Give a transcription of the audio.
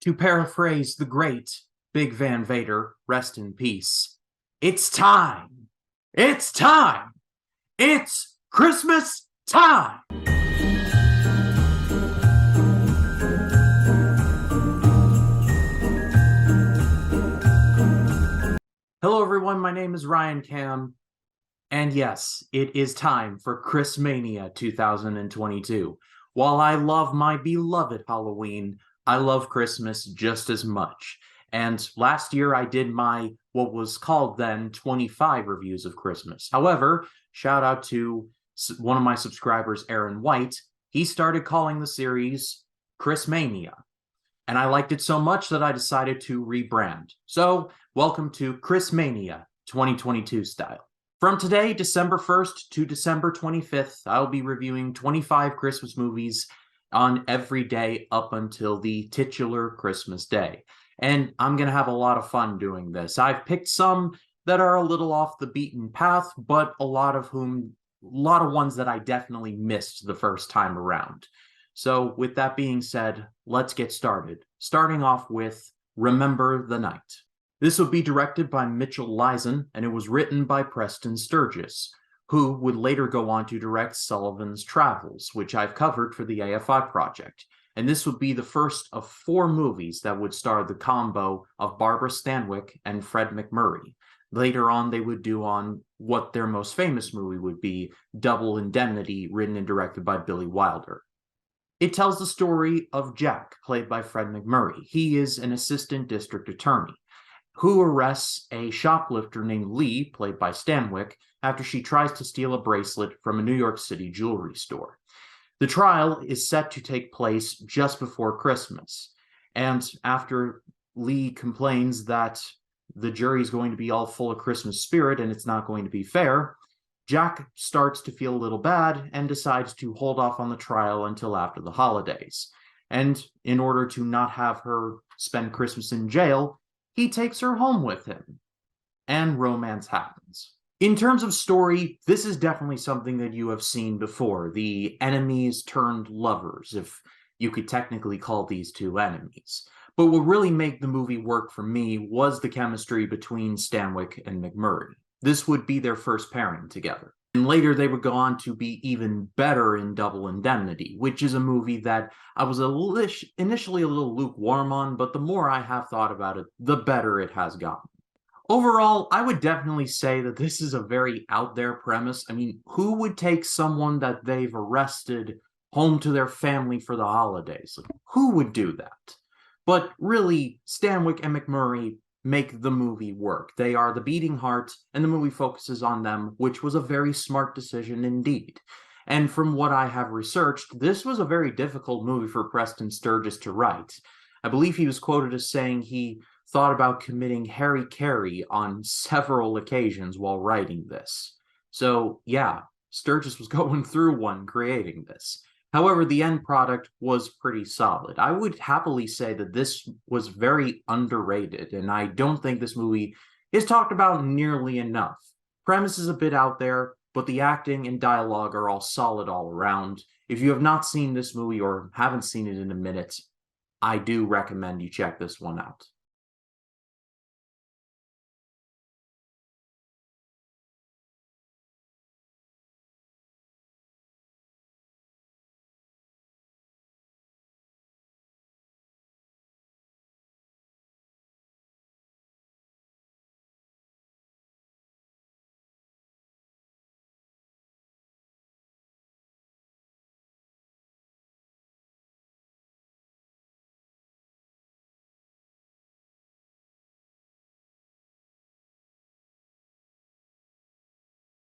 To paraphrase the great Big Van Vader, rest in peace, it's time! It's time! It's Christmas time! Hello everyone, my name is Ryan Cam, and yes, it is time for Christmania 2022. While I love my beloved Halloween, I love Christmas just as much. And last year I did my, what was called then, 25 reviews of Christmas. However, shout out to one of my subscribers, Aaron White. He started calling the series Christmania. And I liked it so much that I decided to rebrand. So, welcome to Christmania 2022 style. From today, December 1st to December 25th, I'll be reviewing 25 Christmas movies on every day up until the titular Christmas day. And I'm going to have a lot of fun doing this. I've picked some that are a little off the beaten path, but a lot of ones that I definitely missed the first time around. So with that being said, let's get started. Starting off with Remember the Night. This would be directed by Mitchell Leisen, and it was written by Preston Sturges, who would later go on to direct Sullivan's Travels, which I've covered for the AFI project. And this would be the first of 4 movies that would star the combo of Barbara Stanwyck and Fred MacMurray. Later on, they would do on what their most famous movie would be, Double Indemnity, written and directed by Billy Wilder. It tells the story of Jack, played by Fred MacMurray. He is an assistant district attorney who arrests a shoplifter named Lee, played by Stanwyck, after she tries to steal a bracelet from a New York City jewelry store. The trial is set to take place just before Christmas, and after Lee complains that the jury is going to be all full of Christmas spirit and it's not going to be fair, Jack starts to feel a little bad and decides to hold off on the trial until after the holidays. And in order to not have her spend Christmas in jail, he takes her home with him. And romance happens. In terms of story, this is definitely something that you have seen before. The enemies turned lovers, if you could technically call these two enemies. But what really made the movie work for me was the chemistry between Stanwyck and MacMurray. This would be their first pairing together. And later they would go on to be even better in Double Indemnity, which is a movie that I was initially a little lukewarm on, but the more I have thought about it, the better it has gotten. Overall, I would definitely say that this is a very out there premise. I mean, who would take someone that they've arrested home to their family for the holidays? Like, who would do that? But really, Stanwyck and MacMurray make the movie work. They are the beating heart, and the movie focuses on them, which was a very smart decision indeed. And from what I have researched, this was a very difficult movie for Preston Sturges to write. I believe he was quoted as saying he thought about committing Harry Carey on several occasions while writing this. So yeah, Sturges was going through one creating this. However, the end product was pretty solid. I would happily say that this was very underrated, and I don't think this movie is talked about nearly enough. Premise is a bit out there, but the acting and dialogue are all solid all around. If you have not seen this movie or haven't seen it in a minute, I do recommend you check this one out.